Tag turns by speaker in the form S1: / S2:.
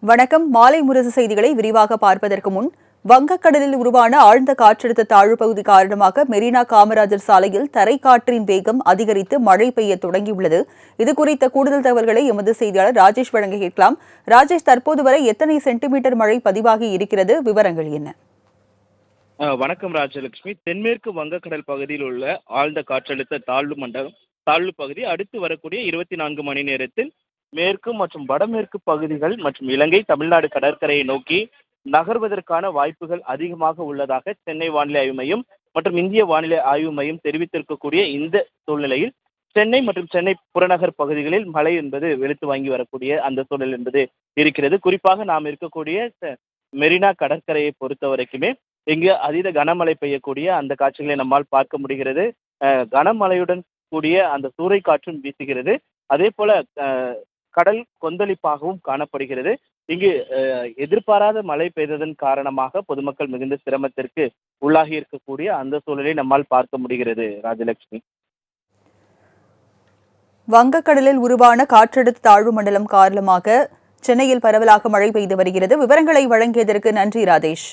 S1: வணக்கம். மாலை முரசு செய்திகளை விரிவாக பார்ப்பதற்கு முன், வங்கக்கடலில் உருவான ஆழ்ந்த காற்றழுத்த தாழ்வு பகுதி காரணமாக மெரினா காமராஜர் சாலையில் தரைக்காற்றின் வேகம் அதிகரித்து மழை பெய்ய தொடங்கியுள்ளது. இதுகுறித்த கூடுதல் தகவல்களை எமது செய்தியாளர் ராஜேஷ் வழங்க கேட்கலாம். ராஜேஷ், தற்போது வரை எத்தனை சென்டிமீட்டர் மழை பதிவாகி இருக்கிறது? விவரங்கள் என்ன?
S2: வணக்கம் ராஜலட்சுமி. தென்மேற்கு வங்கக்கடல் பகுதியில் உள்ள ஆழ்ந்த காற்றழுத்த தாழ்வு பகுதி அடுத்து வரக்கூடிய 24 மணி நேரத்தில் மேற்கு மற்றும் வடமேற்கு பகுதிகள் மற்றும் இலங்கை தமிழ்நாடு கடற்கரையை நோக்கி நகர்வதற்கான வாய்ப்புகள் அதிகமாக உள்ளதாக சென்னை வானிலை ஆய்வு மையம் மற்றும் இந்திய வானிலை ஆய்வு மையம் தெரிவித்திருக்கக்கூடிய இந்த சூழ்நிலையில் சென்னை மற்றும் சென்னை புறநகர் பகுதிகளில் மழை என்பது வெளுத்து வாங்கி வரக்கூடிய அந்த சூழல் என்பது இருக்கிறது. குறிப்பாக நாம் இருக்கக்கூடிய மெரினா கடற்கரையை பொறுத்த வரைக்குமே இங்கு அதீத கனமழை பெய்யக்கூடிய அந்த காட்சிகளை நம்மால் பார்க்க முடிகிறது. கனமழையுடன் கூடிய அந்த சூறை காற்றும் வீசுகிறது. அதே போல கடல் கொந்தளிப்பாகவும் காணப்படுகிறது. இங்கு எதிர்பாராத மழை பெய்ததன் காரணமாக பொதுமக்கள் மிகுந்த சிரமத்திற்கு உள்ளாகி இருக்கக்கூடிய அந்த சூழலை நம்மால் பார்க்க முடிகிறது. ராஜலட்சுமி,
S1: வங்கக்கடலில் உருவான காற்றழுத்த தாழ்வு மண்டலம் காரணமாக சென்னையில் பரவலாக மழை பெய்து வருகிறது. விவரங்களை வழங்கியதற்கு நன்றி ராஜேஷ்.